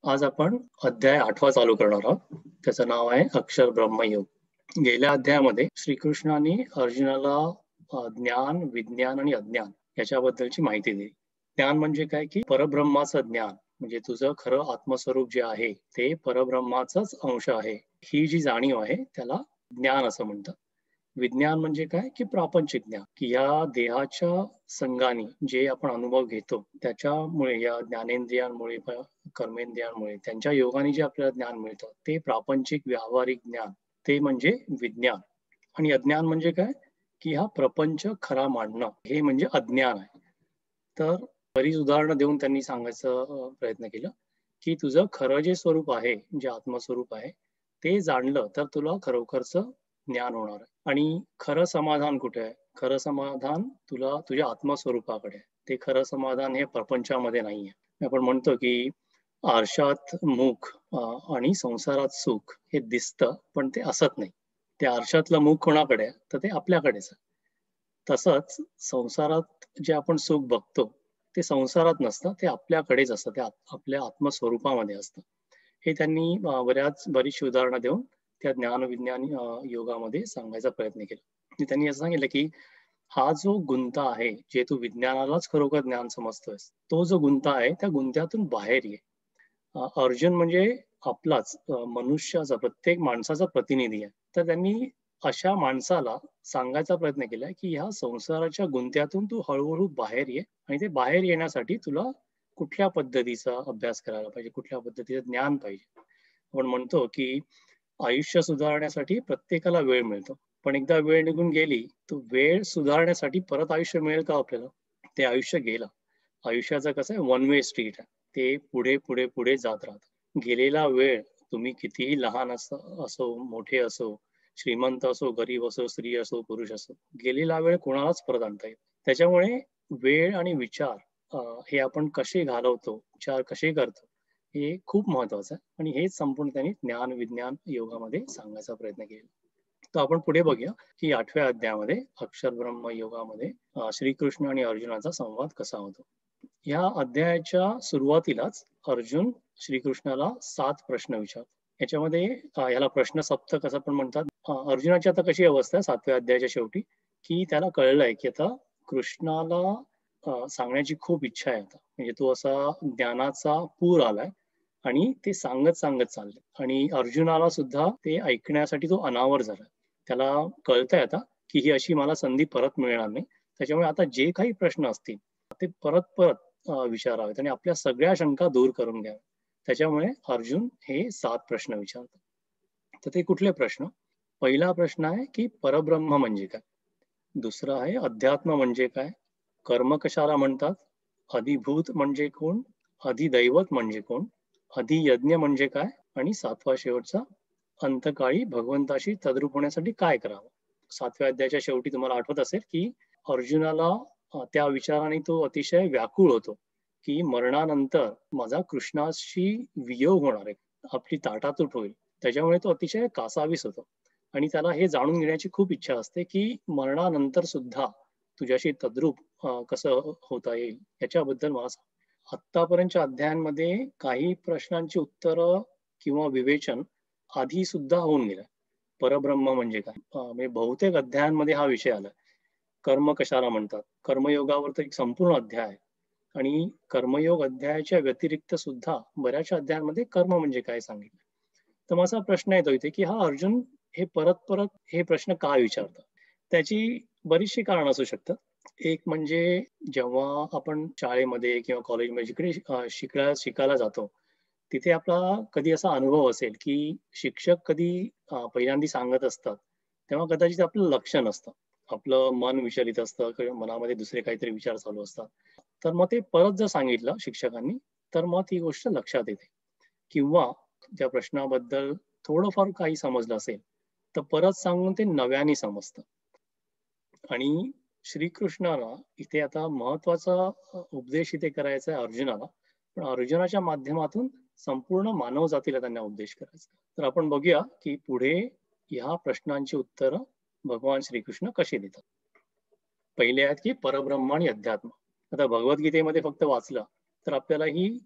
आज आपण अध्याय 8वा चालू करणार आहोत. त्याचं नाव आहे अक्षर ब्रह्मयोग. गेल्या अध्यायामध्ये श्रीकृष्णाने अर्जुनाला ज्ञान, विज्ञान आणि अज्ञान याच्याबद्दलची माहिती दिली. ज्ञान म्हणजे काय, की परब्रह्माचं ज्ञान म्हणजे तुझं खरं आत्मस्वरूप जे आहे ते परब्रह्माचाच अंश आहे. ही जी जाणीव आहे त्याला ज्ञान असं म्हणतात. विज्ञान म्हणजे काय, की प्रापंचिक ज्ञान, की या देहाच्या संगाने जे आपण अनुभव घेतो त्याच्यामुळे या ज्ञानेंद्रियांमुळे कर्मेंद्रियांमुळे त्यांच्या योगाने जे आपल्याला ज्ञान मिळतं ते प्रापंचिक व्यावहारिक ज्ञान, ते म्हणजे विज्ञान. आणि अज्ञान म्हणजे काय, की हा प्रपंच खरा मांडणं, हे म्हणजे अज्ञान आहे. तर बरीच उदाहरणं देऊन त्यांनी सांगायचा प्रयत्न केला, की तुझं खरं जे स्वरूप आहे, जे आत्मस्वरूप आहे ते जाणलं तर तुला खरोखरचं ज्ञान होणार आहे. आणि खरं समाधान कुठे आहे? खरं समाधान तुला तुझ्या आत्मस्वरूपाकडे आहे. ते खरं समाधान हे प्रपंचामध्ये नाहीये. आपण म्हणतो, की आरशात मुख आणि संसारात सुख हे दिसतं, पण ते असत नाही. त्या आरशातलं मुख कोणाकडे आहे? तर ते आपल्याकडेच आहे. तसंच संसारात जे आपण सुख बघतो, ते संसारात नसतं, ते आपल्याकडेच असतं. ते आपल्या आत्मस्वरूपामध्ये असतं. हे त्यांनी बरीचशी उदाहरणं देऊन त्या ज्ञान-विज्ञान योगामध्ये सांगायचा प्रयत्न केला. आणि त्यांनी असं सांगितलं, की हा जो गुंता आहे, जे तू विज्ञानालाच खरोखर ज्ञान समजतोयस, तो जो गुंता आहे, त्या गुंत्यातून बाहेर ये. अर्जुन म्हणजे आपलाच मनुष्याचा, प्रत्येक माणसाचा प्रतिनिधी आहे. तर त्यांनी अशा माणसाला सांगायचा प्रयत्न केलाय, की ह्या संसाराच्या गुंत्यातून तू हळू बाहेर ये आणि ते बाहेर येण्यासाठी तुला कुठल्या पद्धतीचा अभ्यास करायला पाहिजे, कुठल्या पद्धतीचं ज्ञान पाहिजे. आपण म्हणतो, की आयुष्य सुधारण्यासाठी प्रत्येकाला वेळ मिळतो. पण एकदा वेळ निघून गेली, तर वेळ सुधारण्यासाठी परत आयुष्य मिळेल का आपल्याला? ते आयुष्य गेलं. आयुष्याचं कसं आहे, वन वे स्ट्रीट आहे. ते पुढे, पुढे, पुढे जात राहतं. गेलेला वेळ तुम्ही कितीही लहान असो, मोठे असो, श्रीमंत असो, गरीब असो, स्त्री असो, पुरुष असो, गेलेला वेळ कोणालाच परत आणता येत. त्याच्यामुळे वेळ आणि विचार हे आपण कसे घालवतो, विचार कसे करतो, हे खूप महत्वाचं आहे. आणि हेच संपूर्ण त्यांनी ज्ञान, विज्ञान योगामध्ये सांगण्याचा प्रयत्न केला. तर आपण पुढे बघूया, की 8व्या अध्यायामध्ये अक्षर ब्रह्म योगामध्ये श्रीकृष्ण आणि अर्जुनाचा संवाद कसा होतो. या अध्यायाच्या सुरुवातीलाच अर्जुन श्रीकृष्णाला 7 प्रश्न विचारतो. याच्यामध्ये याला प्रश्न सप्तक असं पण म्हणतात. अर्जुनाची आता कशी अवस्था आहे 7व्या अध्यायाच्या शेवटी, की त्याला कळलंय, की आता कृष्णाला सांगण्याची खूप इच्छा आहे आता. म्हणजे तो असा ज्ञानाचा पूर आलाय आणि ते सांगत चाललंय आणि अर्जुनाला सुद्धा ते ऐकण्यासाठी तो अनावर झालाय. त्याला कळतंय आता, की ही अशी मला संधी परत मिळणार नाही. त्याच्यामुळे आता जे काही प्रश्न असतील ते परत विचारावेत आणि आपल्या सगळ्या शंका दूर करून घ्याव्या. त्याच्यामुळे अर्जुन हे 7 प्रश्न विचारतो. तर ते कुठले प्रश्न? पहिला प्रश्न आहे, की परब्रह्म म्हणजे काय? दुसरा आहे अध्यात्म म्हणजे काय? कर्म कशाला म्हणतात? अधिभूत म्हणजे कोण? अधिदैवत म्हणजे कोण? अधियज्ञ म्हणजे काय? आणि 7वा शेवटचा, अंतकाळी भगवंताशी तद्रूप होण्यासाठी काय करावं? 7व्या अध्यायाच्या शेवटी तुम्हाला आठवत असेल, की अर्जुनाला त्या विचाराने तो अतिशय व्याकुळ होतो, की मरणानंतर माझा कृष्णाशी वियोग होणार आहे. आपली ताटातूट होईल. त्याच्यामुळे तो अतिशय कासावीस होतो. आणि त्याला हे जाणून घेण्याची खूप इच्छा असते, की मरणानंतर सुद्धा तुझ्याशी तद्रूप कसं होता येईल याच्याबद्दल मला सांग. आत्तापर्यंतच्या अध्यायांमध्ये काही प्रश्नांची उत्तरं किंवा विवेचन आधी सुद्धा होऊन गेलं. परब्रह्म म्हणजे काय? म्हणजे बहुतेक अध्यायांमध्ये हा विषय आलाय. कर्म कशाला म्हणतात? कर्मयोगावर तर एक संपूर्ण अध्याय आहे. आणि कर्मयोग अध्यायाच्या व्यतिरिक्त सुद्धा बऱ्याचशा अध्यायांमध्ये कर्म म्हणजे काय सांगितलं. तर माझा प्रश्न येतो इथे, की हा अर्जुन हे परत हे प्रश्न का विचारतात? त्याची बरीचशी कारणं असू शकतात. एक म्हणजे जेव्हा आपण शाळेमध्ये किंवा कॉलेजमध्ये जिकडे शिकायला जातो, तिथे आपला कधी असा अनुभव असेल, की शिक्षक कधी पहिल्यांदा सांगत असतात, तेव्हा कदाचित आपलं लक्ष नसतं. आपलं मन विचलित असतं किंवा मनामध्ये दुसरे काहीतरी विचार चालू असतात. तर मग ते परत जर सांगितलं शिक्षकांनी, तर मग ती गोष्ट लक्षात येते. किंवा त्या प्रश्नाबद्दल थोडंफार काही समजलं असेल, तर परत सांगून ते नव्याने समजतं. आणि श्रीकृष्णाला इथे आता महत्त्वाचा उपदेश इथे करायचा आहे अर्जुनाला. पण अर्जुनाच्या माध्यमातून संपूर्ण मानवजातीला त्यांना उपदेश करायचा. तर आपण बघूया, की पुढे ह्या प्रश्नांची उत्तरं भगवान श्रीकृष्ण कशी देतात. पहिले आहेत, की परब्रह्म आणि अध्यात्म. आता भगवद्गीतेमध्ये फक्त वाचलं, तर आपल्याला ही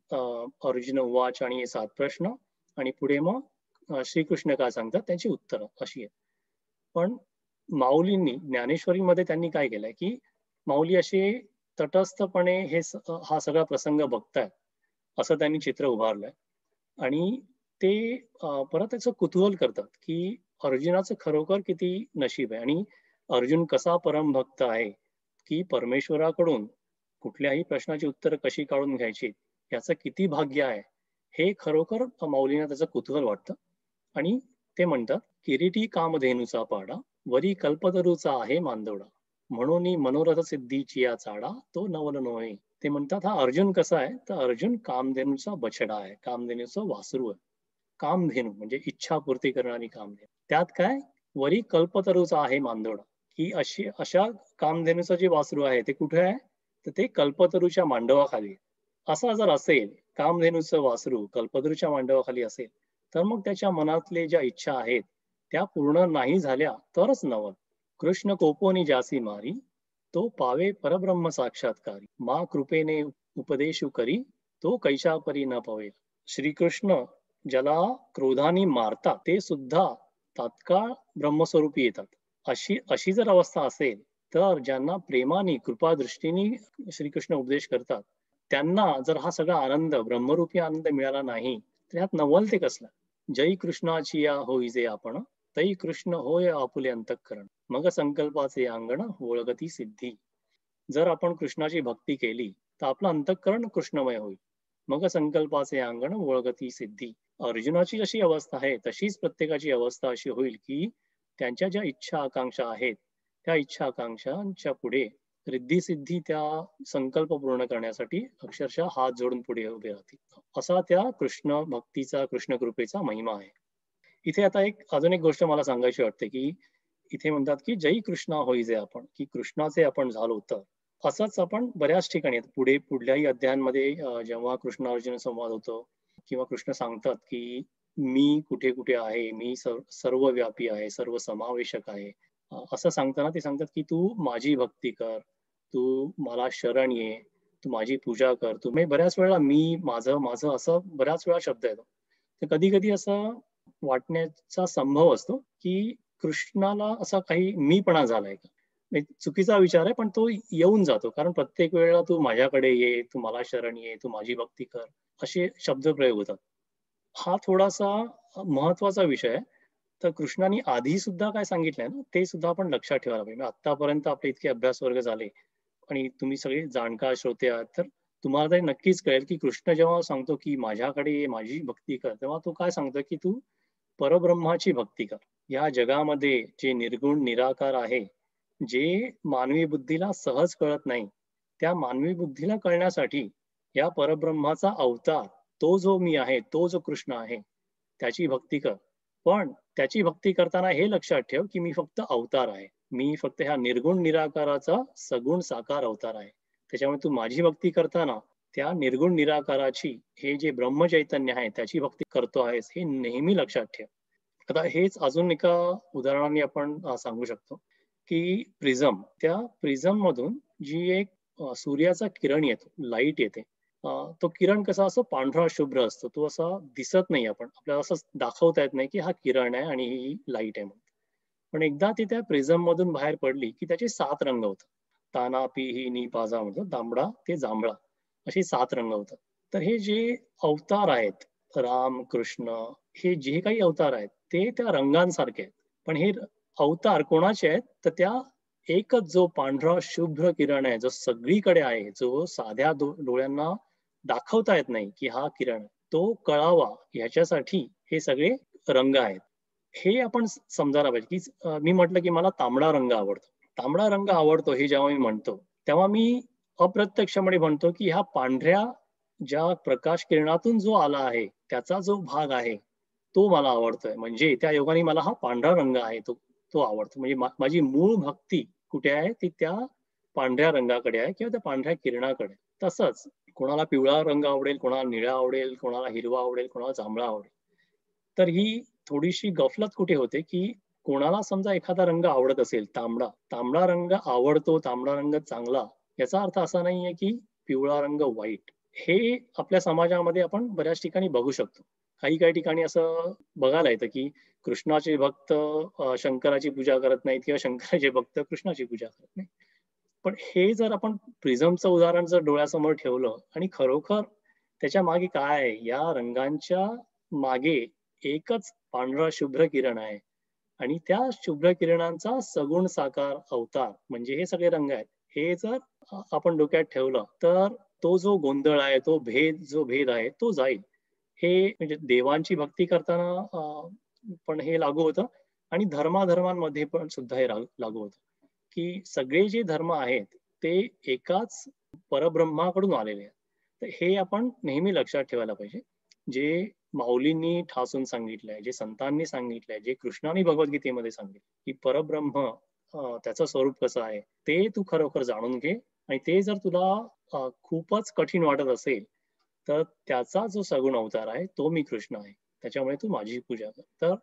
अर्जुन उवाच आणि हे 7 प्रश्न आणि पुढे मग श्रीकृष्ण काय सांगतात त्यांची उत्तरं अशी आहेत. पण माऊलींनी ज्ञानेश्वरीमध्ये त्यांनी काय केलंय, की माऊली असे तटस्थपणे हा सगळा प्रसंग बघतायत, असं त्यांनी चित्र उभारलंय. आणि ते परत त्याचं कुतूहल करतात, की अर्जुनाचं खरोखर किती नशीब आहे आणि अर्जुन कसा परमभक्त आहे, की परमेश्वराकडून कुठल्याही प्रश्नाची उत्तरं कशी काढून घ्यायची, याचं किती भाग्य आहे, हे खरोखर माऊलींना त्याचं कुतूहल वाटतं. आणि ते म्हणतात, "किरीटी कामधेनूचा पाडा, वरी कल्पतरूचा आहे मांदोडा. म्हणून मनोरथ सिद्धीची या चाडा, तो नवल नोहे." ते म्हणतात, हा अर्जुन कसा आहे, तर अर्जुन कामधेनूचा बछडा आहे, कामधेनूचं वासरू आहे. कामधेनू म्हणजे इच्छापूर्ती करणारी कामधेनू. त्यात काय, वरी कल्पतरूचा आहे मांदोडा, की अशा कामधेनूचं जे वासरू आहे ते कुठे आहे, तर ते कल्पतरूच्या मांडवाखाली आहे. असा जर असेल, कामधेनूचं वासरू कल्पतरूच्या मांडवाखाली असेल, तर मग त्याच्या मनातले ज्या इच्छा आहेत, त्या पूर्ण नाही झाल्या तरच नवल. कृष्ण कोपोनी जासी मारी, तो पावे परब्रह्म साक्षात्कारी. मा कृपेने उपदेशु करी, तो कैशापरी न पवेल. श्रीकृष्ण ज्याला क्रोधाने मारतात, ते सुद्धा तात्काळ ब्रह्मस्वरूपी येतात. अशी अशी जर अवस्था असेल, तर ज्यांना प्रेमाने, कृपादृष्टीने श्रीकृष्ण उपदेश करतात, त्यांना जर हा सगळा आनंद, ब्रह्मरूपी आनंद मिळाला नाही, तर ह्यात नवल ते कसलं? जय कृष्णाची या होईजे आपण, तै कृष्ण होय आपुले अंतःकरण. मग संकल्पाचे अंगण ओळगती सिद्धी. जर आपण कृष्णाची भक्ती केली, तर आपलं अंतःकरण कृष्णमय होईल. मग संकल्पाचे अंगण ओळगती सिद्धी. अर्जुनाची जशी अवस्था आहे, तशीच प्रत्येकाची अवस्था अशी होईल, की त्यांच्या ज्या इच्छा आकांक्षा आहेत, त्या इच्छा आकांक्षांच्या पुढे रिद्धी-सिद्धी त्या संकल्प पूर्ण करण्यासाठी अक्षरशः हात जोडून पुढे उभे राहतील. असा त्या कृष्ण भक्तीचा, कृष्ण कृपेचा महिमा आहे. इथे आता अजून एक गोष्ट मला सांगायची वाटते, की इथे म्हणतात, की जय कृष्णा होईजे आपण, की कृष्णाचे आपण झालो तर. असंच आपण बऱ्याच ठिकाणी पुढल्याही अध्यायांमध्ये जेव्हा कृष्ण अर्जुन संवाद होतो किंवा कृष्ण सांगतात, की मी कुठे-कुठे आहे, मी सर्वव्यापी आहे, सर्वसमावेशक आहे. असं सांगताना ते सांगतात, की तू माझी भक्ती कर, तू मला शरण ये, तू माझी पूजा कर. तुम्ही बऱ्याच वेळेला मी, माझं, माझं असं बऱ्याच वेळा शब्द येतो. तर कधी-कधी असं वाटण्याचा संभव असतो, की कृष्णाला असा काही मीपणा झालाय का? म्हणजे चुकीचा विचार आहे, पण तो येऊन जातो. कारण प्रत्येक वेळेला तू माझ्याकडे ये, तू मला शरण ये, तू माझी भक्ती कर, असे शब्दप्रयोग होतात. हा थोडासा महत्त्वाचा विषय आहे. तर कृष्णाने आधी सुद्धा काय सांगितलंय ना, ते सुद्धा आपण लक्षात ठेवायला पाहिजे. म्हणजे आत्तापर्यंत आपले इतके अभ्यास वर्ग झाले आणि तुम्ही सगळे जाणकार श्रोते आहात, तर तुम्हाला तरी नक्कीच कळेल, की कृष्ण जेव्हा सांगतो, की माझ्याकडे ये, माझी भक्ती कर, तेव्हा तो काय सांगतो, की तू परब्रह्माची भक्ती कर. या जगामध्ये जे निर्गुण निराकार आहे, जे मानवी बुद्धीला सहज कळत नाही, त्या मानवी बुद्धीला कळण्यासाठी या परब्रह्माचा अवतार, तो जो मी आहे, तो जो कृष्ण आहे, त्याची भक्ती कर. पण त्याची भक्ती करताना हे लक्षात ठेव, की मी फक्त अवतार आहे. मी फक्त ह्या निर्गुण निराकाराचा सगुण साकार अवतार आहे. त्याच्यामुळे तू माझी भक्ती करताना त्या निर्गुण निराकाराची, हे जे ब्रह्मचैतन्य आहे, त्याची भक्ती करतो आहेस, हे नेहमी लक्षात ठेव. आता हेच अजून एका उदाहरणाने आपण सांगू शकतो, की प्रिझम. त्या प्रिझममधून जी एक सूर्याचा किरण येतो, लाईट येते. तो किरण कसा असतो, पांढरा शुभ्र असतो. तो असा दिसत नाही, आपल्याला असं दाखवता येत नाही, की हा किरण आहे आणि ही लाईट आहे म्हणून. पण एकदा ती त्या प्रिझममधून बाहेर पडली, की त्याचे 7 रंग होतात. ताना, पिही, नी, पाजा म्हणतो. तांबडा ते जांभळा असे 7 रंग होतात. तर हे जे अवतार आहेत, राम, कृष्ण, हे जे काही अवतार आहेत, ते त्या रंगांसारखे आहेत. पण हे अवतार कोणाचे आहेत? तर त्या एकच जो पांढरा शुभ्र किरण आहे, जो सगळीकडे आहे, जो साध्या डोळ्यांना दाखवता येत नाही, की हा किरण आहे. तो कळावा ह्याच्यासाठी हे सगळे रंग आहेत. हे आपण समजायला पाहिजे, की मी म्हटलं, की मला तांबडा रंग आवडतो. तांबडा रंग आवडतो हे जेव्हा मी म्हणतो, तेव्हा मी अप्रत्यक्षपणे म्हणतो, की ह्या पांढऱ्या ज्या प्रकाश किरणातून जो आला आहे, त्याचा जो भाग आहे, तो मला आवडतोय. म्हणजे त्या योगाने मला हा पांढरा रंग आहे तो तो आवडतो. म्हणजे माझी मूळ भक्ती कुठे आहे? ती त्या पांढऱ्या रंगाकडे आहे किंवा त्या पांढऱ्या किरणाकडे. तसंच कोणाला पिवळा रंग आवडेल, कोणाला निळा आवडेल, कोणाला हिरवा आवडेल, कोणाला जांभळा आवडेल. तर ही थोडीशी गफलत कुठे होते, की कोणाला समजा एखादा रंग आवडत असेल तांबडा, तांबडा रंग आवडतो, तांबडा रंग चांगला, याचा अर्थ असा नाहीये, की पिवळा रंग वाईट. हे आपल्या समाजामध्ये आपण बऱ्याच ठिकाणी बघू शकतो. काही ठिकाणी असं बघायला येतं, की कृष्णाचे भक्त शंकराची पूजा करत नाहीत किंवा शंकराचे भक्त कृष्णाची पूजा करत नाहीत. पण हे जर आपण प्रिझमचं उदाहरण जर डोळ्यासमोर ठेवलं आणि खरोखर त्याच्या मागे काय आहे? या रंगांच्या मागे एकच पांढरा शुभ्र किरण आहे आणि त्या शुभ्र किरणांचा सगुण साकार अवतार म्हणजे हे सगळे रंग आहेत. हे जर आपण डोक्यात ठेवलं, तर तो जो गोंधळ आहे, जो भेद आहे, तो जाईल. हे म्हणजे देवांची भक्ती करताना पण हे लागू होतं आणि धर्माधर्मांमध्ये पण सुद्धा हे लागू होतं, की सगळे जे धर्म आहेत, ते एकाच परब्रह्माकडून आलेले आहेत. तर हे आपण नेहमी लक्षात ठेवायला पाहिजे. जे माऊलींनी ठासून सांगितलंय, जे संतांनी सांगितलंय, जे कृष्णाने भगवद्गीतेमध्ये सांगितलं, की परब्रह्म त्याचं स्वरूप कसं आहे, ते तू खरोखर जाणून घे आणि ते जर तुला खूपच कठीण वाटत असेल, तर त्याचा जो सगुण अवतार आहे, तो मी कृष्ण आहे. त्याच्यामुळे तू माझी पूजा कर. तर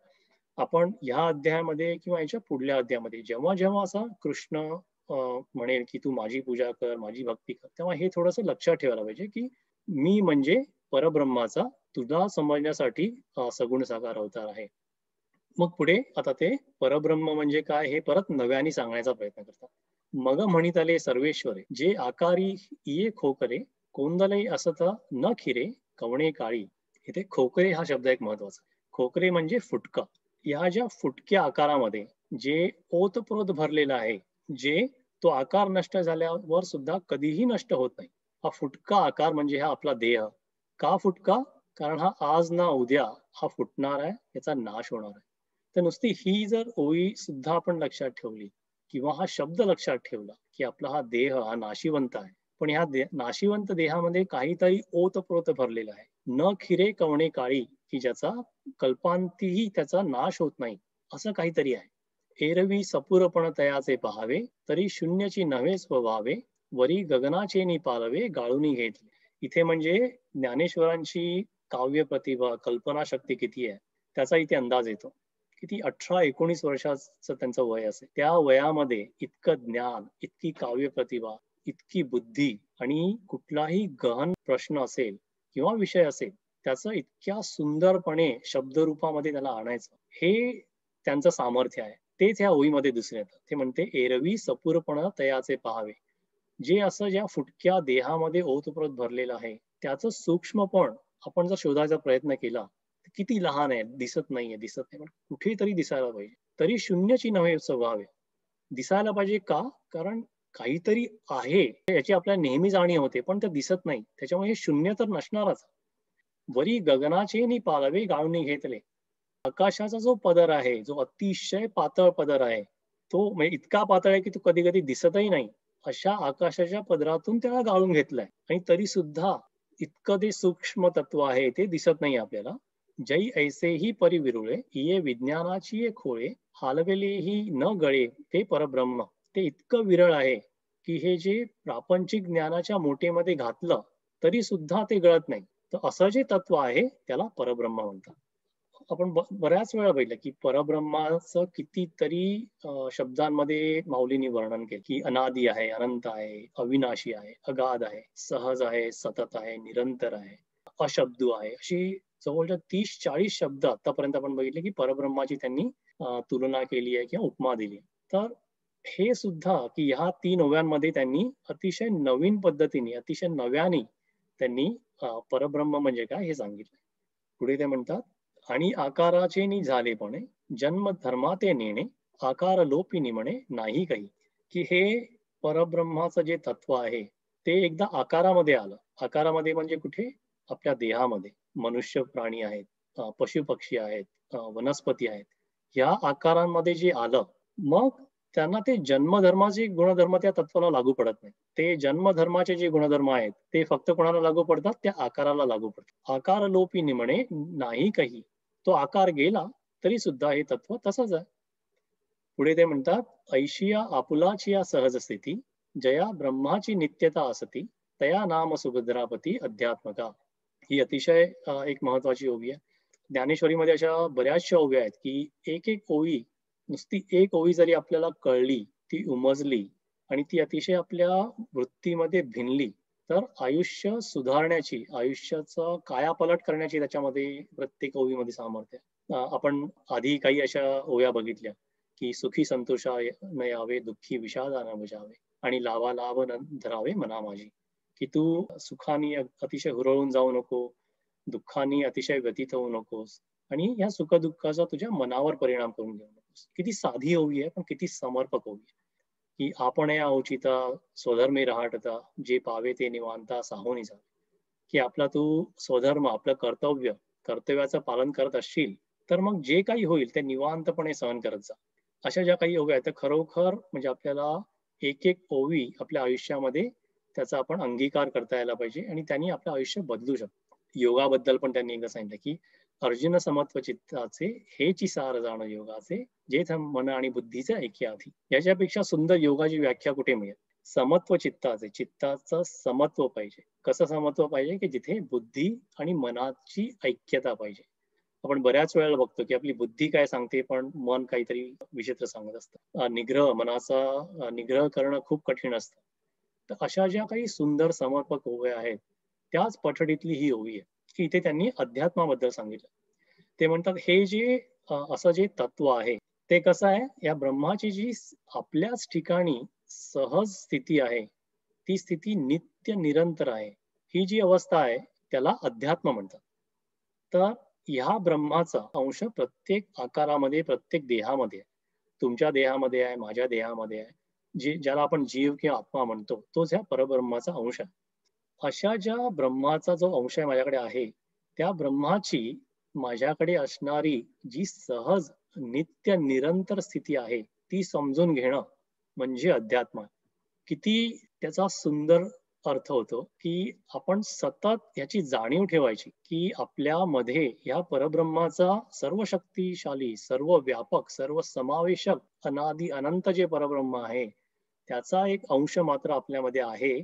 आपण ह्या अध्यायामध्ये किंवा याच्या पुढल्या अध्यायामध्ये जेव्हा असा कृष्ण अ, म्हणेल, की "तू माझी पूजा कर, माझी भक्ती कर." तेव्हा हे थोडंसं लक्षात ठेवायला पाहिजे, की मी म्हणजे परब्रह्माचा तुला समजण्यासाठी सगुण साकार अवतार आहे. मग पुढे आता ते परब्रह्म म्हणजे काय हे परत नव्याने सांगण्याचा प्रयत्न करतात. "मग म्हणितले सर्वेश्वरे, जे आकारी इये खोकरे, कोंदले असत न खिरे, कवणे काळी." इथे खोकरे हा शब्द एक महत्वाचा आहे. खोकरे म्हणजे फुटका. या ज्या फुटक्या आकारामध्ये जे ओतप्रोत भरलेलं आहे, जे तो आकार नष्ट झाल्यावर सुद्धा कधीही नष्ट होत नाही. हा फुटका आकार म्हणजे हा आपला देह. का फुटका? कारण हा आज ना उद्या हा फुटणार आहे, याचा नाश होणार आहे. तर नुसती ही जर ओळी सुद्धा आपण लक्षात ठेवली किंवा हा शब्द लक्षात ठेवला, की आपला हा देह हा नाशिवंत आहे. पण ह्या नाशिवंत देहामध्ये काहीतरी ओतप्रोत भरलेलं आहे. न खिरे कवणे काळी, की ज्याचा कल्पांतीही त्याचा नाश होत नाही, असं काहीतरी आहे. एरवी सपूरपण तयाचे पहावे, तरी शून्यची नव्हे स्वभावे, वरी गगनाचे नि पालवे गाळूनी घेतले. इथे म्हणजे ज्ञानेश्वरांची काव्य प्रतिभा, कल्पनाशक्ती किती आहे, त्याचा इथे अंदाज येतो. किती 18-19 वर्षाचं त्यांचं वय असेल. त्या वयामध्ये इतकं ज्ञान, इतकी काव्य प्रतिभा, इतकी बुद्धी आणि कुठलाही गहन प्रश्न असेल किंवा विषय असेल, त्याचं इतक्या सुंदरपणे शब्दरूपामध्ये त्याला आणायचं, हे त्यांचं सामर्थ्य आहे. तेच ह्या ओळीमध्ये दिसून येतं. ते म्हणते, "एरवी सपूरपण तयाचे पहावे." जे असं ज्या फुटक्या देहामध्ये ओतप्रोत भरलेलं आहे, त्याचं सूक्ष्मपण आपण जर शोधायचा प्रयत्न केला, तर किती लहान आहे, दिसत नाहीये, दिसत नाही. पण कुठेतरी दिसायला पाहिजे. तरी शून्यची नव्हे स्वभावे. दिसायला पाहिजे का? कारण काहीतरी आहे, याची आपल्याला नेहमी जाणीव होते, पण ते दिसत नाही. त्याच्यामुळे हे शून्य तर नसणारच. वरी गगनाचे नि पालवे गाळून घेतले. आकाशाचा जो पदर आहे, जो अतिशय पातळ पदर आहे, तो म्हणजे इतका पातळ आहे, की तो कधी-कधी दिसतही नाही. अशा आकाशाच्या पदरातून त्याला गाळून घेतलंय आणि तरीसुद्धा इतकं ते सूक्ष्म तत्व आहे, ते दिसत नाही आपल्याला. जै ऐसेही परिविरुळे, ये विज्ञानाची एक खोळे, हालवेलेही न गळे ते परब्रह्म. ते इतकं विरळ आहे, की हे जे प्रापंचिक ज्ञानाच्या मोठेमध्ये घातलं, तरीसुद्धा ते गळत नाही. तर असं जे तत्व आहे, त्याला परब्रह्म म्हणतात. आपण बऱ्याच वेळा बघितलं, की परब्रह्माचं कितीतरी शब्दांमध्ये माऊलींनी वर्णन केलं, की अनादी आहे, अनंत आहे, अविनाशी आहे, अगाध आहे, सहज आहे, सतत आहे, निरंतर आहे, अशब्दू आहे. अशी जवळजवळ 30-40 शब्द आतापर्यंत आपण बघितले, की परब्रह्माची त्यांनी तुलना केली आहे किंवा उपमा दिली आहे. तर हे सुद्धा, की ह्या 3 ओव्यांमध्ये त्यांनी अतिशय नवीन पद्धतीने, अतिशय नव्याने त्यांनी परब्रह्म म्हणजे काय हे सांगितलं. पुढे ते म्हणतात, "आणि आकाराचे नि झालेपणे, जन्म धर्माते नेणे, आकार लोपिनी म्हणे नाही काही." की हे परब्रह्माचं जे तत्व आहे, ते एकदा आकारामध्ये आलं. आकारामध्ये म्हणजे कुठे? आपल्या देहामध्ये. मनुष्य प्राणी आहेत, पशु-पक्षी आहेत, वनस्पती आहेत. ह्या आकारांमध्ये जे आलं, मग त्यांना ते जन्मधर्माचे गुणधर्म त्या तत्वाला लागू पडत नाही. ते जन्मधर्माचे जे गुणधर्म आहेत, ते फक्त कोणाला लागू पडतात? त्या आकाराला लागू पडतात. आकार लोपिनी म्हणे नाही काही. तो आकार गेला, तरी सुद्धा हे तत्व तसंच आहे. पुढे ते म्हणतात, "ऐशिया आपुलाची या सहज स्थिती, जया ब्रह्माची नित्यता असती, तया नाम सुभद्रापती अध्यात्मका." ही अतिशय एक महत्वाची ओवी आहे. ज्ञानेश्वरीमध्ये अशा बऱ्याचशा ओव्या आहेत, की एक-एक ओवी, नुसती एक ओवी जरी आपल्याला कळली, ती उमजली आणि ती अतिशय आपल्या वृत्तीमध्ये भिनली, तर आयुष्य सुधारण्याची, आयुष्याचं कायापालट करण्याची त्याच्यामध्ये प्रत्येक ओवीमध्ये सामर्थ्य आहे. आपण आधी काही अशा ओव्या बघितल्या, की सुखी संतोषाय न यावे, दुःखी विषादा न बुजावे आणि लावा लाभ न धरावे मना माझी. की तू सुखाने अतिशय हुरळून जाऊ नको, दुःखाने अतिशय व्यथित होऊ नकोस आणि या सुख-दुःखाचा तुझ्या मनावर परिणाम करून घेऊ नकोस. किती साधी ओवी आहे, पण किती समर्पक ओवी आहे. की आपण या औचिता स्वधर्मी रहाटता, जे पावे ते निवांता साहोनी जावे. की आपला तू स्वधर्म, आपलं कर्तव्य, कर्तव्याचं पालन करत असशील, तर मग जे काही होईल ते निवांतपणे सहन करत जा. अशा ज्या काही ओव्या आहेत, त्या खरोखर म्हणजे आपल्याला एक-एक ओवी आपल्या आयुष्यामध्ये त्याचा आपण अंगीकार करता यायला पाहिजे आणि त्यांनी आपलं आयुष्य बदलू शकतो. योगाबद्दल पण त्यांनी एकदा सांगितलं, की अर्जुन समत्व चित्ताचे हेची सार जाण योगाचे, जे मन आणि बुद्धीचे ऐक्य आधी. याच्यापेक्षा सुंदर योगाची व्याख्या कुठे मिळेल? समत्व चित्ताचे, चित्ताचं समत्व पाहिजे. कसं समत्व पाहिजे? की जिथे बुद्धी आणि मनाची ऐक्यता पाहिजे. आपण बऱ्याच वेळेला बघतो, की आपली बुद्धी काय सांगते, पण मन काहीतरी विचित्र सांगत असतं. मनाचा निग्रह करणं खूप कठीण असतं. तर अशा ज्या काही सुंदर समर्पक ओव्या आहेत, त्याच पठडीतली ही ओवी आहे, की इथे त्यांनी अध्यात्माबद्दल सांगितलं. ते म्हणतात हे जे असं जे तत्व आहे, ते कसं आहे, या ब्रह्माची जी आपल्याच ठिकाणी सहज स्थिती आहे, ती स्थिती नित्य निरंतर आहे. ही जी अवस्था आहे, त्याला अध्यात्म म्हणतात. तर ह्या ब्रह्माचा अंश प्रत्येक आकारामध्ये, प्रत्येक देहामध्ये आहे. तुमच्या देहामध्ये आहे, माझ्या देहामध्ये आहे. ज्याला आपण जीव किंवा आत्मा म्हणतो, तोच ह्या परब्रह्माचा अंश आहे. अशा ज्या ब्रह्माचा जो अंश आहे माझ्याकडे आहे, त्या ब्रह्माची माझ्याकडे असणारी जी सहज, नित्य, निरंतर स्थिती आहे, ती समजून घेणं म्हणजे अध्यात्म आहे. किती त्याचा सुंदर अर्थ होतो, की आपण सतत याची जाणीव ठेवायची, की आपल्यामध्ये या परब्रह्माचा सर्व शक्तिशाली, सर्व व्यापक, सर्व समावेशक, अनादी अनंत जे परब्रह्म आहे, त्याचा एक अंश मात्र आपल्यामध्ये आहे.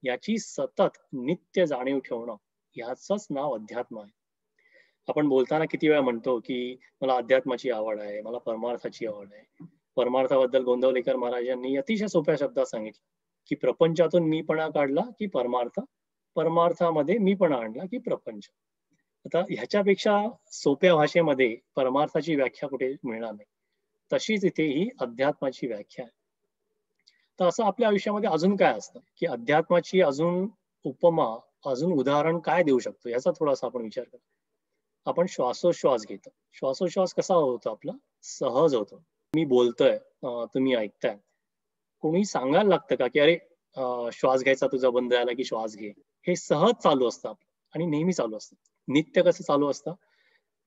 याची सतत नित्य जाणीव ठेवणं, याचंच नाव अध्यात्म आहे. आपण बोलताना किती वेळा म्हणतो, की मला अध्यात्माची आवड आहे, मला परमार्थाची आवड आहे. परमार्थाबद्दल गोंदवलेकर महाराजांनी अतिशय सोप्या शब्दात सांगितलं, की प्रपंचातून मीपणा काढला, की परमार्थ, परमार्थामध्ये मीपणा आणला, की प्रपंच. आता ह्याच्यापेक्षा सोप्या भाषेमध्ये परमार्थाची व्याख्या कुठे मिळणार नाही. तशीच इथे ही अध्यात्माची व्याख्या आहे. तर असं आपल्या आयुष्यामध्ये अजून काय असतं, की अध्यात्माची अजून उपमा, अजून उदाहरण काय देऊ शकतो याचा थोडासा आपण विचार करू. आपण श्वासोश्वास घेतो. श्वासोश्वास कसा होतो आपला? सहज होतो. मी बोलतोय, तुम्ही ऐकताय. कोणी सांगायला लागतं का, की "अरे, श्वास घ्यायचा तुझा बंद झाला की श्वास घे." हे सहज चालू असतं आपलं आणि नेहमी चालू असतं. नित्य कसं चालू असतं,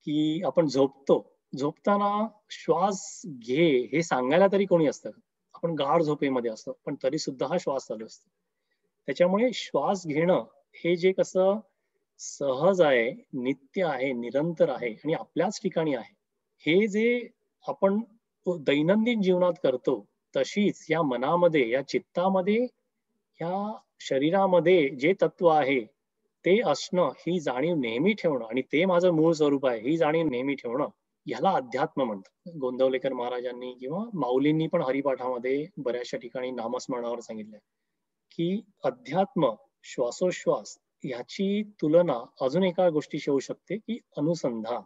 की आपण झोपतो. झोपताना श्वास घे हे सांगायला तरी कोणी असतं का? आपण गाढ झोपेमध्ये असतो, पण तरी सुद्धा हा श्वास चालू असतो. त्याच्यामुळे श्वास घेणं हे जे कसं सहज आहे, नित्य आहे, निरंतर आहे आणि आपल्याच ठिकाणी आहे. हे जे आपण दैनंदिन जीवनात करतो, तशीच या मनामध्ये, या चित्तामध्ये, ह्या शरीरामध्ये जे तत्व आहे, ते असणं, ही जाणीव नेहमी ठेवणं आणि ते माझं मूळ स्वरूप आहे, ही जाणीव नेहमी ठेवणं, ह्याला अध्यात्म म्हणतात. गोंदवलेकर महाराजांनी किंवा माऊलींनी पण हरिपाठामध्ये बऱ्याचशा ठिकाणी नामस्मरणावर सांगितलंय, की अध्यात्म, श्वासोश्वास ह्याची तुलना अजून एका गोष्टीशी होऊ शकते, की अनुसंधान.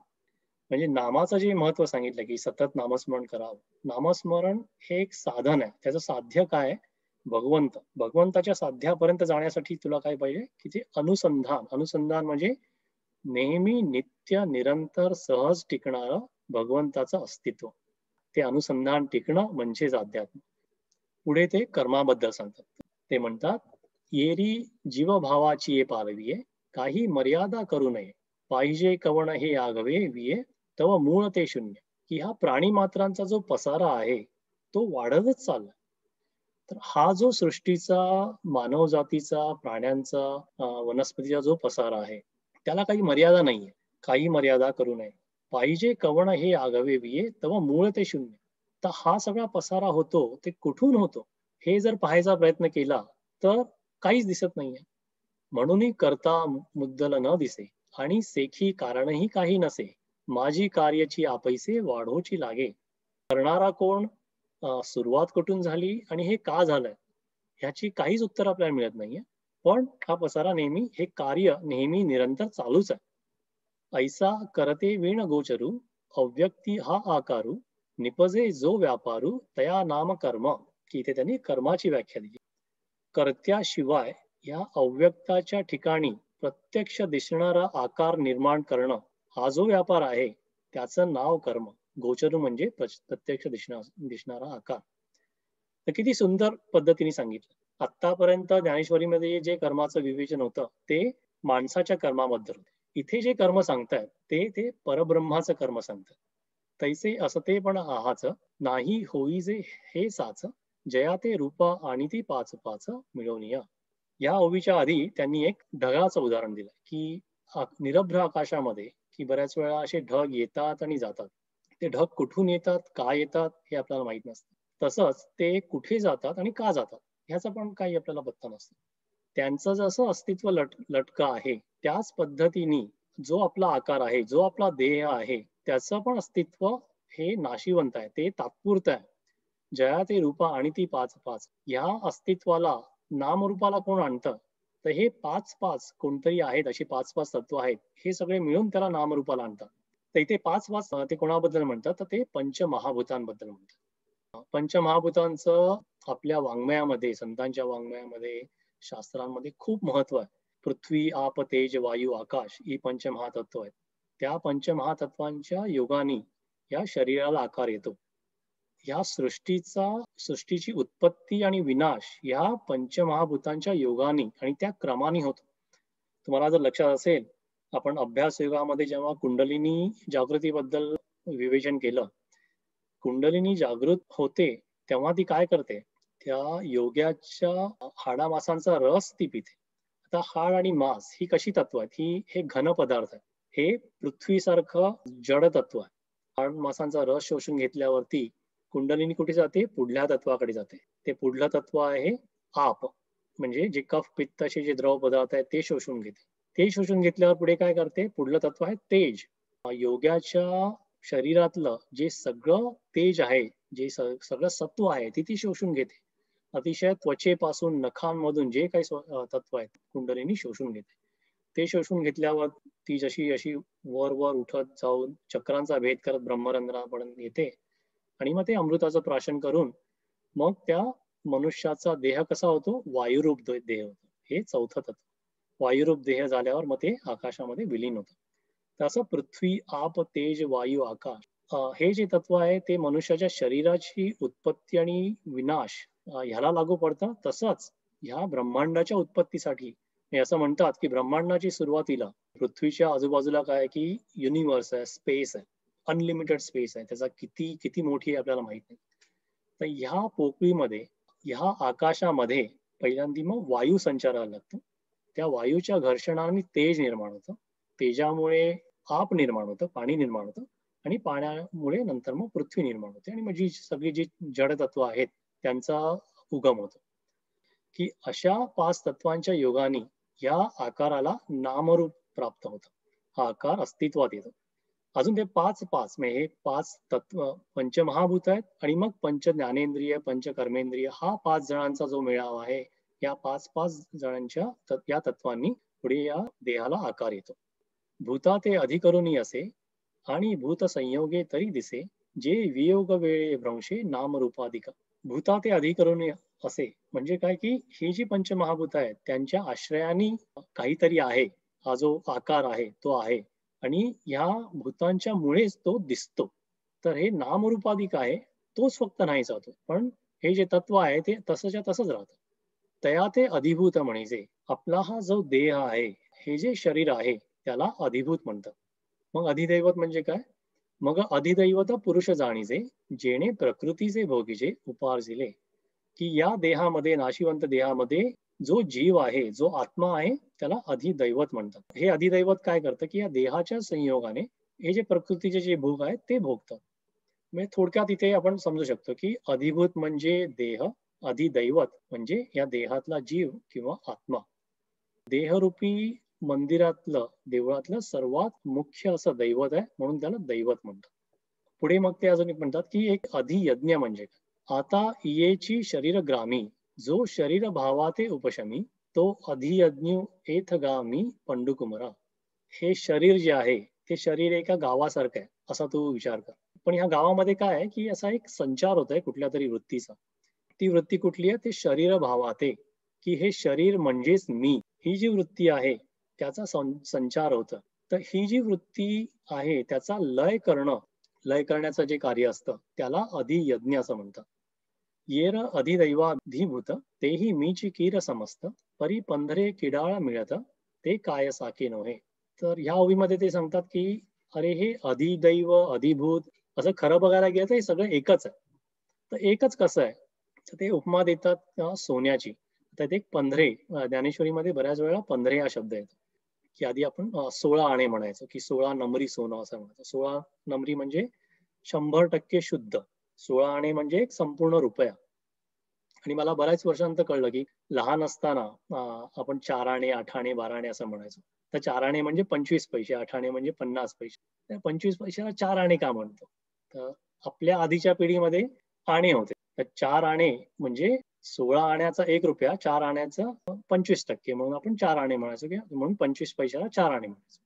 म्हणजे नामाचं जे महत्त्व सांगितलं, की सतत नामस्मरण करावं. नामस्मरण हे एक साधन आहे. त्याचं साध्य काय आहे? भगवंत. भगवंताच्या साध्यापर्यंत जाण्यासाठी तुला काय पाहिजे, की ते अनुसंधान. अनुसंधान म्हणजे नेहमी नित्य, निरंतर, सहज टिकणारं भगवंताचं अस्तित्व. ते अनुसंधान टिकणं म्हणजेच अध्यात्म. पुढे ते कर्माबद्दल सांगतात. ते म्हणतात, "येरी जीवभावाची ये पालविये, काही मर्यादा करू नये. पाहिजे कवण हे आघवे विये, तव मूळ ते शून्य." की हा प्राणीमात्रांचा जो पसारा आहे, तो वाढतच चाललाय. तर हा जो सृष्टीचा, मानवजातीचा, प्राण्यांचा, वनस्पतीचा जो पसारा आहे, त्याला काही मर्यादा नाहीये. काही मर्यादा करू नये. पाहिजे कवण हे आघवे विये, तव मूळ ते शून्य. तर हा सगळा पसारा होतो, ते कुठून होतो? हे जर पाहायचा प्रयत्न केला, तर काहीच दिसत नाहीये. म्हणूनही करता मुद्दल न दिसे आणि सेखी कारणही काही नसे. माझी कार्याची आपैसे वाढोची लागे. करणारा कोण? सुरुवात कुठून झाली आणि हे का झालंय? ह्याची काहीच उत्तर आपल्याला मिळत नाहीये. पण हा पसारा नेहमी, हे कार्य नेहमी निरंतर चालूच आहे. ऐसा करते वीण गोचरू, अव्यक्ती हा आकारू, निपजे जो व्यापारू तया नाम कर्म. की इथे त्यांनी कर्माची व्याख्या दिली. कर्त्याशिवाय या अव्यक्ताच्या ठिकाणी प्रत्यक्ष दिसणारा आकार निर्माण करणं, हा जो व्यापार आहे त्याचं नाव कर्म. गोचर म्हणजे प्रत्यक्ष दिसणारा आकार. तर किती सुंदर पद्धतीने सांगितलं. आतापर्यंत ज्ञानेश्वरीमध्ये जे कर्माचं विवेचन होतं ते माणसाच्या कर्माबद्दल होते. इथे जे कर्म सांगतायत ते परब्रह्माचं कर्म सांगतात. तैसे असते पण आहाच, नाही होईजे हे साच, जया ते रूपा आणि ती पाच पाच मिळवनिया. या ओवीच्या आधी त्यांनी एक ढगाचं उदाहरण दिलं की निरभ्र आकाशामध्ये की बऱ्याच वेळा असे ढग येतात आणि जातात. ते ढग कुठून येतात, का येतात हे आपल्याला माहित नसतं. तसंच ते कुठे जातात आणि का जातात ह्याचा पण काही आपल्याला पत्ता नसतो. त्यांचं जसं अस्तित्व लटकं आहे त्याच पद्धतीने जो आपला आकार आहे, जो आपला देह आहे, त्याचं पण अस्तित्व हे नाशिवंत आहे, ते तात्पुरतं आहे. जया ते रूपा आणि ती पाच पाच या अस्तित्वाला नामरूपाला कोण आणतं, तर हे पाच पाच कोणतरी आहेत, अशी पाच पाच तत्व आहेत, हे सगळे मिळून त्याला नामरूपाला आणतात. तर इथे पाच पाच ते कोणाबद्दल म्हणतात, तर ते पंचमहाभूतांबद्दल म्हणतात. पंचमहाभूतांचं आपल्या वाङ्मयामध्ये, संतांच्या वाङ्मयामध्ये, शास्त्रांमध्ये खूप महत्व आहे. पृथ्वी, आप, तेज, वायू, आकाश ही पंचमहातत्व आहेत. त्या पंचमहातत्वांच्या योगाने या शरीराला आकार येतो. या सृष्टीची उत्पत्ती आणि विनाश या पंचमहाभूतांच्या योगाने आणि त्या क्रमाने होतो. तुम्हाला जर लक्षात असेल, आपण अभ्यास योगामध्ये जेव्हा कुंडलिनी जागृतीबद्दल विवेचन केलं, कुंडलिनी जागृत होते तेव्हा ती काय करते, त्या योग्याच्या हाडामासांचा रस ती पिते. आता हाड आणि मांस ही कशी तत्व आहेत, हे घन पदार्थ आहे. हे पृथ्वीसारखं जड तत्व आहे. हाड मांसांचा रस शोषून घेतल्यावरती कुंडलिनी कुठे जाते, पुढल्या तत्वाकडे जाते. ते पुढलं तत्व आहे आप, म्हणजे जे कफ पित्ताचे जे द्रव पदार्थ आहेत ते शोषून घेते. ते शोषून घेतल्यावर पुढे काय करते, पुढलं तत्व आहे तेज. योग्याच्या शरीरातलं जे सगळं तेज आहे, जे सगळं सत्व आहे ते ती शोषून घेते. अतिशय त्वचेपासून नखांमधून जे काही तत्व आहेत कुंडलिनी शोषून घेते. ते शोषून घेतल्यावर ती जशी अशी वर वर उठत जाऊन चक्रांचा भेद करत ब्रह्मरंध्रापर्यंत येते आणि मग ते अमृताचं प्राशन करून मग त्या मनुष्याचा देह कसा होतो, वायुरूप देह होतो. हे चौथं तत्व. वायुरूप देह झाल्यावर मग ते आकाशामध्ये विलीन होतं. तसं पृथ्वी, आप, तेज, वायू, आकाश हे जे तत्व आहे ते मनुष्याच्या शरीराची उत्पत्ती आणि विनाश ह्याला लागू पडतं. तसंच ह्या ब्रह्मांडाच्या उत्पत्तीसाठी हे असं म्हणतात की ब्रह्मांडाची सुरुवातीला पृथ्वीच्या आजूबाजूला काय की युनिव्हर्स आहे, स्पेस आहे, अनलिमिटेड स्पेस आहे. त्याचा किती किती मोठी आहे आपल्याला माहित नाही. तर ह्या पोकळीमध्ये, ह्या आकाशामध्ये पहिल्यांदा मग वायू संचारायला लागतो. त्या वायूच्या घर्षणाने तेज निर्माण होतं. तेजामुळे आप निर्माण होतं, पाणी निर्माण होतं आणि पाण्यामुळे नंतर मग पृथ्वी निर्माण होते आणि मग जी सगळी जी जड तत्व आहेत त्यांचा उगम होतो. की अशा पाच तत्वांच्या योगाने या आकाराला नामरूप प्राप्त होतं. हा आकार अस्तित्वात येतो. अजून ते पाच पाच म्हणजे हे पाच तत्व पंचमहाभूत आहेत आणि मग पंच ज्ञानेंद्रिय, पंच कर्मेंद्रिय हा पाच जणांचा जो मेळावा आहे, या पाच पाच जणांच्या या तत्वांनी पुढे या देहाला आकार येतो. भूता ते अधिकरुणी असे आणि भूत संयोगे तरी दिसे, जे वियोग वेळे भ्रंशे नामरूपाधिका. भूता ते अधिकरुणी असे म्हणजे काय की ही जी पंचमहाभूत आहेत त्यांच्या आश्रयाने काहीतरी आहे, हा जो आकार आहे तो आहे आणि ह्या भूतांच्या मुळेच तो दिसतो. तर हे नामरूपाधिक आहे, तोच फक्त नाही जातो, पण हे जे तत्व आहे ते तसंच्या तसंच राहतं. तया ते अधिभूत म्हणजे आपला हा जो देह आहे, हे जे शरीर आहे त्याला अधिभूत म्हणतात. मग अधिदैवत म्हणजे काय, मग अधिदैवत पुरुष जाणीजे, जेणे प्रकृतीचे भोगीचे उपार्जिले. की या देहामध्ये, नाशिवंत देहामध्ये जो जीव आहे, जो आत्मा आहे त्याला अधिदैवत म्हणतात. हे अधिदैवत काय करतं की या देहाच्या संयोगाने हे जे प्रकृतीचे जे भोग आहेत ते भोगतं. म्हणजे थोडक्यात इथे आपण समजू शकतो की अधिभूत म्हणजे देह, अधिदैवत म्हणजे या देहातला जीव किंवा आत्मा. देहरूपी मंदिरातलं, देवळातलं सर्वात मुख्य असं दैवत आहे, म्हणून त्याला दैवत म्हणतात. पुढे मग ते अजून एक म्हणतात की एक अधियज्ञ म्हणजे आता इयेची शरीर ग्रामी, जो शरीर भावाते उपशमी, तो अधियज्ञू एथ गामी पंडुकुमरा. हे शरीर जे आहे ते शरीर एका गावासारखं आहे असा तू विचार कर. पण ह्या गावामध्ये काय आहे की असा एक संचार होतोय कुठल्या तरी वृत्तीचा. ती वृत्ती कुठली आहे? ते शरीर भावाते, की हे शरीर म्हणजेच मी. ही जी वृत्ती आहे त्याचा संचार होतं. तर ही जी वृत्ती आहे त्याचा लय करणं, लय करण्याचं जे कार्य असतं त्याला अधियज्ञ असं म्हणतात. येर अधिदैवाधिभूत तेही मीची कीर समस्त परी पंधरे किडाळ मिळत ते काय साके नव्हे. तर ह्या ओवीमध्ये ते सांगतात की अरे हे अधिदैव अधिभूत असं खरं बघायला गेलं तर हे सगळं एकच आहे. तर एकच कसं आहे? तर ते उपमा देतात सोन्याची. तर ते पंधरे ज्ञानेश्वरीमध्ये बऱ्याच वेळा पंधरे हा शब्द येतो. की आधी आपण 16 आणे म्हणायचो की 16 नमरी सोनं असं म्हणायचं. 16 नमरी म्हणजे 100% शुद्ध. 16 आणे म्हणजे एक संपूर्ण रुपया. आणि मला बऱ्याच वर्षानंतर कळलं की लहान असताना आपण 4 आणे, 8 आणे, 12 आणे असं म्हणायचो. तर 4 आणे म्हणजे 25 पैसे, 8 आणे म्हणजे 50 पैसे. त्या 25 पैशाला 4 आणे का म्हणतो? तर आपल्या आधीच्या पिढीमध्ये आणे होते. तर 4 आणे म्हणजे 16 आण्याचा 1 रुपया, 4 आण्याचं 25% म्हणून आपण 4 आणे म्हणायचो किंवा म्हणून 25 पैशाला 4 आणे म्हणायचो.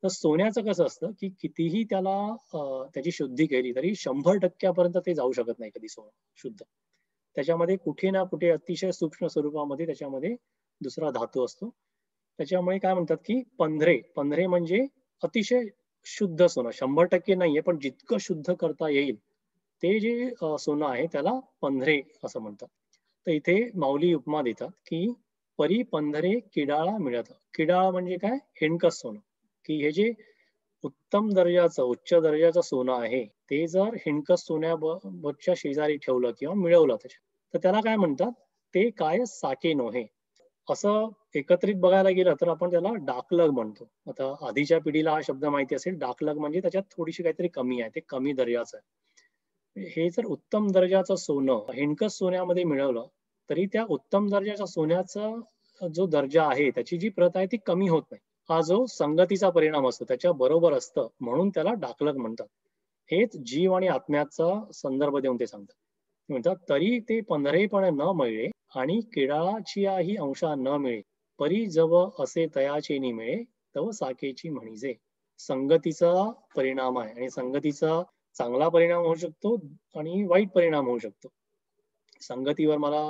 तर सोन्याचं कसं असतं की कितीही त्याला त्याची शुद्धी केली तरी 100% पर्यंत ते जाऊ शकत नाही कधी सोनं शुद्ध. त्याच्यामध्ये कुठे ना कुठे अतिशय सूक्ष्म स्वरूपामध्ये त्याच्यामध्ये दुसरा धातू असतो. त्याच्यामुळे काय म्हणतात की पंधरे, पंधरे म्हणजे अतिशय शुद्ध सोनं. 100% नाहीये, पण जितकं शुद्ध करता येईल ते जे सोनं आहे त्याला पंधरे असं म्हणतात. तर इथे माऊली उपमा देतात की परी पंधरे किडाळा मिळत. किडाळ म्हणजे काय? हेणकस सोनं. की हे जे उत्तम दर्जाचं, उच्च दर्जाचं सोनं आहे, ते जर हिणकस सोन्याच्या शेजारी ठेवलं किंवा मिळवलं त्याच्यात, तर त्याला काय म्हणतात? ते काय साके नोहे. असं एकत्रित बघायला गेलं तर आपण त्याला डाकलग म्हणतो. आता आधीच्या पिढीला हा शब्द माहिती असेल. डाकलग म्हणजे त्याच्यात थोडीशी काहीतरी कमी आहे. ते कमी दर्जाचं आहे. हे जर उत्तम दर्जाचं सोनं हिणकस सोन्यामध्ये मिळवलं, तरी त्या उत्तम दर्जाच्या सोन्याचा जो दर्जा आहे, त्याची जी प्रत आहे ती कमी होत नाही. हा जो संगतीचा परिणाम असतो त्याच्या बरोबर असतं म्हणून त्याला डाकलग म्हणतात. हेच जीव आणि आत्म्याचा संदर्भ देऊन ते सांगतात. ते म्हणतात तरी ते पंधरेपण न मिळे आणि किडाळाचीही अंशा न मिळे परी जव असे तयाचे निमिळे तव साकेची म्हणीजे. संगतीचा परिणाम आहे आणि संगतीचा चांगला परिणाम होऊ शकतो आणि वाईट परिणाम होऊ शकतो. संगतीवर मला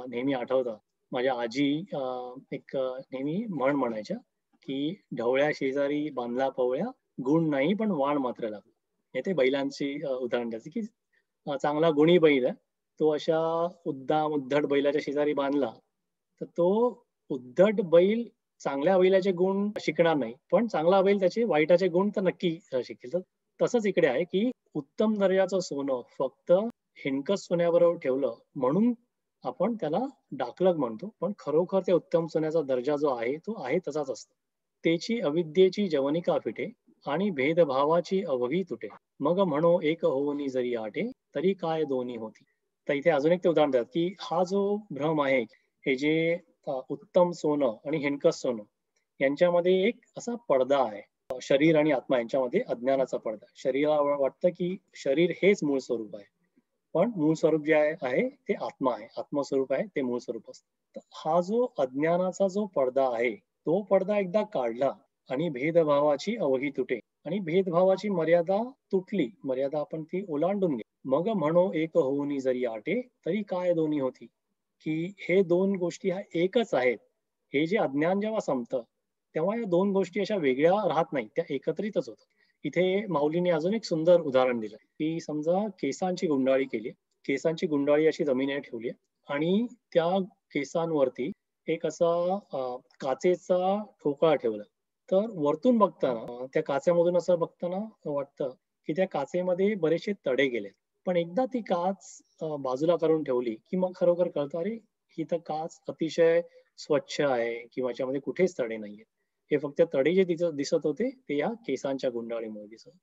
नेहमी आठवतं माझ्या आजी नेहमी म्हण म्हणायच्या की ढवळ्या शेजारी बांधला पवळ्या गुण नाही पण वाण मात्र लागला. हे ते बैलांची उदाहरण द्यायचं की चांगला गुणी बैल आहे. तो अशा उद्धट बैलाच्या शेजारी बांधला तर तो उद्धट बैल चांगल्या बैलाचे गुण शिकणार नाही. पण चांगला बैल त्याचे वाईटाचे गुण तर नक्की शिकेल. तर तसंच इकडे आहे की उत्तम दर्जाचं सोनं फक्त हिणकस सोन्याबरोबर ठेवलं म्हणून आपण त्याला डाकलग म्हणतो. पण खरोखर त्या उत्तम सोन्याचा दर्जा जो आहे तो आहे तसाच असतो. त्याची अविद्येची जवनिका फिटे आणि भेदभावाची अवघी तुटे. मग म्हणो एक होऊनी जरी आटे तरी काय दोन्ही होती. तर इथे अजून एक ते उदाहरण देतात की हा जो भ्रम आहे हे जे उत्तम सोनं आणि हिणकस सोनं यांच्यामध्ये एक असा पडदा आहे. शरीर आणि आत्मा यांच्यामध्ये अज्ञानाचा पडदा. शरीराला वाटतं की शरीर हेच मूळ स्वरूप आहे. पण मूळ स्वरूप जे आहे ते आत्मा आहे. आत्मस्वरूप आहे ते मूळ स्वरूप असतं. तर हा जो अज्ञानाचा जो पडदा आहे, तो पडदा एकदा काढला आणि भेदभावाची अवघी तुटे आणि भेदभावाची मर्यादा तुटली. मर्यादा आपण ती ओलांडून गेली. मग म्हणो एक होऊनी जरी आटे तरी काय दोन्ही होती. की हे 2 गोष्टी ह्या एकच आहेत. हे जे अज्ञान जेव्हा संपतं, तेव्हा या 2 गोष्टी अशा वेगळ्या राहत नाहीत. त्या एकत्रितच होतात. इथे माऊलीने अजून एक सुंदर उदाहरण दिलं, की समजा केसांची गुंडाळी केली. केसांची गुंडाळी अशी जमिनीवर ठेवली आहे आणि त्या केसांवरती एक असा काचेचा ठोकळा ठेवला. तर वरतून बघताना त्या काचेमधून असं बघताना वाटतं, की त्या काचेमध्ये बरेचसे तडे गेलेत. पण एकदा ती काच बाजूला करून ठेवली, की मग खरोखर कळतं, अरे ही तर काच अतिशय स्वच्छ आहे किंवा याच्यामध्ये कुठेच तडे नाहीयेत. हे फक्त तडे जे दिसत होते, ते या केसांच्या गुंडाळीमुळे दिसत होते.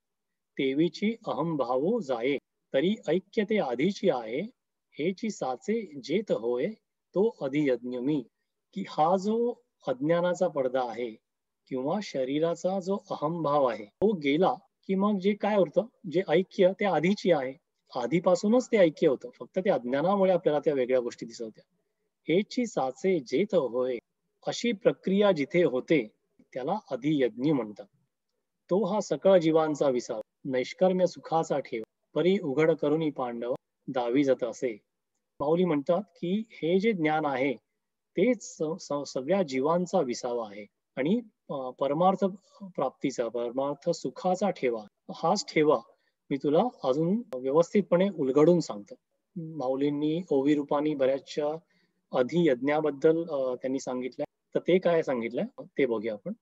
तेवीची अहम भावो जाये, तरी ऐक्य ते आधीची आहे. हेची साचे जेत होय, तो अधियज्ञ मी. की हा जो अज्ञानाचा पडदा आहे किंवा शरीराचा जो अहमभाव आहे, तो गेला की मग जे काय उरतं, जे ऐक्य ते आधीची आहे. आधीपासूनच ते ऐक्य होतं. फक्त त्या अज्ञानामुळे आपल्याला त्या वेगळ्या गोष्टी दिसत होत्या. हेची साचे जेथ होय. अशी प्रक्रिया जिथे होते त्याला अधियज्ञ म्हणतात. तो हा सकळ जीवांचा विसावा, नैष्कर्म्य सुखाचा ठेवा, परी उघड करुणी पांडव दावी जात असे. माऊली म्हणतात की हे जे ज्ञान आहे तेच सगळ्या जीवांचा विसावा आहे आणि परमार्थ प्राप्तीचा, परमार्थ सुखाचा ठेवा, हाच ठेवा मी तुला अजून व्यवस्थितपणे उलगडून सांगतो. माऊलींनी ओवी रूपाने बऱ्याचशा अधियज्ञाबद्दल त्यांनी सांगितलंय. तर ते काय सांगितलंय ते बघूया आपण.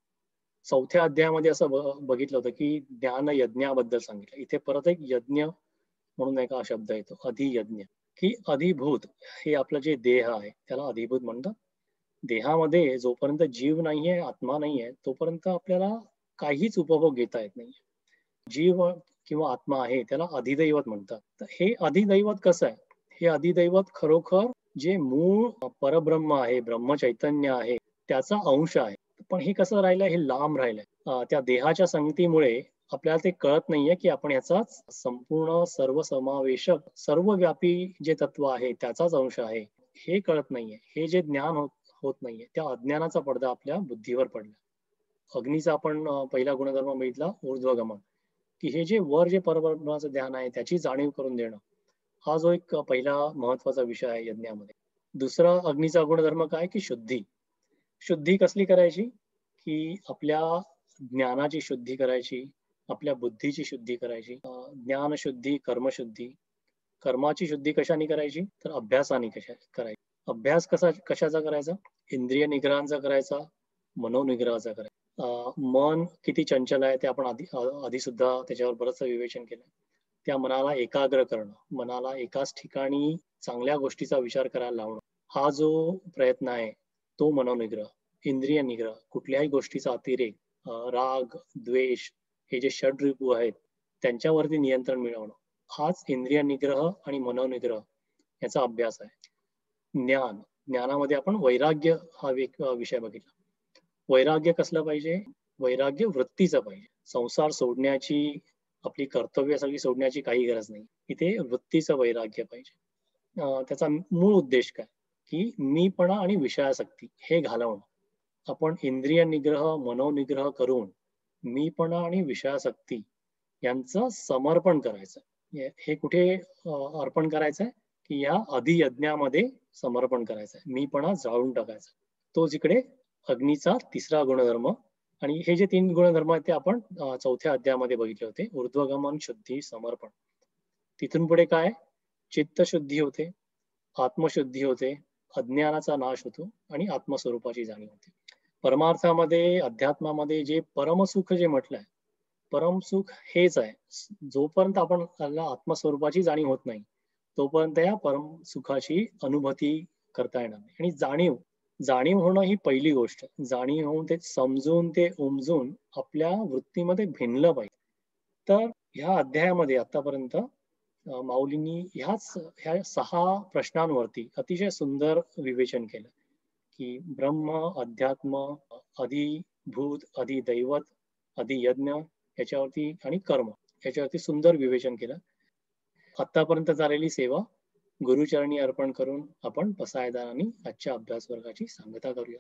4थ्या अध्यायामध्ये असं बघितलं होतं की ज्ञान यज्ञाबद्दल सांगितलं. इथे परत एक यज्ञ म्हणून एक हा शब्द येतो, अधियज्ञ, की अधिभूत हे आपलं जे देह आहे त्याला अधिभूत म्हणतात. देहामध्ये जोपर्यंत जीव नाहीये, आत्मा नाहीये, तोपर्यंत आपल्याला काहीच उपभोग घेता येत नाही. जीव किंवा आत्मा आहे त्याला अधिदैवत म्हणतात. तर हे अधिदैवत कसं आहे? हे अधिदैवत खरोखर जे मूळ परब्रह्म आहे, ब्रह्मचैतन्य आहे, त्याचा अंश आहे. पण हे कसं राहिलंय? हे लांब राहिलंय. त्या देहाच्या संगतीमुळे आपल्याला ते कळत नाहीये, की आपण याचाच संपूर्ण सर्वसमावेशक, सर्वव्यापी जे तत्व आहे त्याचाच अंश आहे. हे कळत नाहीये. हे जे ज्ञान होत नाहीये, त्या अज्ञानाचा पडदा आपल्या बुद्धीवर पडला. अग्नीचा आपण पहिला गुणधर्म बघितला ऊर्ध्वगमन, की हे जे वर जे परब्रह्माचं ध्यान आहे त्याची जाणीव करून देणं. हा जो एक पहिला महत्वाचा विषय आहे यज्ञामध्ये. दुसरा अग्नीचा गुणधर्म काय की शुद्धी. शुद्धी कसली करायची? की आपल्या ज्ञानाची शुद्धी करायची, आपल्या बुद्धीची शुद्धी करायची. ज्ञानशुद्धी, कर्मशुद्धी. कर्माची शुद्धी कशाने करायची? तर अभ्यासाने करायची. अभ्यास कशाचा करायचा? इंद्रिय निग्रहांचा करायचा, मनोनिग्रहाचा करायचा. मन किती चंचल आहे ते आपण आधी सुद्धा त्याच्यावर बरंच विवेचन केलं. त्या मनाला एकाग्र करणं, मनाला एकाच ठिकाणी चांगल्या गोष्टीचा विचार करायला लावणं, हा जो प्रयत्न आहे तो मनोनिग्रह. इंद्रिय निग्रह, कुठल्याही गोष्टीचा अतिरेक, राग, द्वेष, हे जे षड्रिपू आहेत त्यांच्यावरती नियंत्रण मिळवणं, हाच इंद्रिय निग्रह आणि मनोनिग्रह याचा अभ्यास आहे. ज्ञानामध्ये आपण वैराग्य हा एक विषय बघितला. वैराग्य कसलं पाहिजे? वैराग्य वृत्तीचं पाहिजे. संसार सोडण्याची, आपली कर्तव्य सगळी सोडण्याची काही गरज नाही. इथे वृत्तीचं वैराग्य पाहिजे. त्याचा मूळ उद्देश काय? की मीपणा आणि विषयासक्ती हे घालवणं. आपण इंद्रिय निग्रह, मनोनिग्रह करून मीपणा आणि विषयासक्ती यांचं समर्पण करायचं. हे कुठे अर्पण करायचंय? की या अधियज्ञामध्ये समर्पण करायचंय. मीपणा जाळून टाकायचा. तो जिकडे अग्नीचा तिसरा गुणधर्म. आणि हे जे 3 गुणधर्म आहेत ते आपण 4थ्या अध्यायामध्ये बघितले होते. ऊर्ध्वगमन, शुद्धी, समर्पण. तिथून पुढे काय? चित्तशुद्धी होते, आत्मशुद्धी होते, अज्ञानाचा नाश होतो आणि आत्मस्वरूपाची जाणीव होते. परमार्थामध्ये, अध्यात्मामध्ये जे परमसुख जे म्हटलंय, परमसुख हेच आहे. जोपर्यंत आपण त्याला आत्मस्वरूपाची जाणीव होत नाही, तोपर्यंत या परम सुखाची अनुभूती करता येणार नाही. आणि जाणीव होणं ही पहिली गोष्ट. जाणीव होऊन ते समजून, ते उमजून आपल्या वृत्तीमध्ये भिनलं पाहिजे. तर ह्या अध्यायामध्ये आतापर्यंत माऊलींनी ह्या 6 प्रश्नांवरती अतिशय सुंदर विवेचन केलं, की ब्रह्म, अध्यात्म, अधिभूत, अधिदैवत, अधियज्ञ याच्यावरती आणि कर्म याच्यावरती सुंदर विवेचन केलं. आतापर्यंत झालेली सेवा गुरुचरणी अर्पण करून आपण पसायदानाने आजच्या अभ्यास वर्गाची सांगता करूया.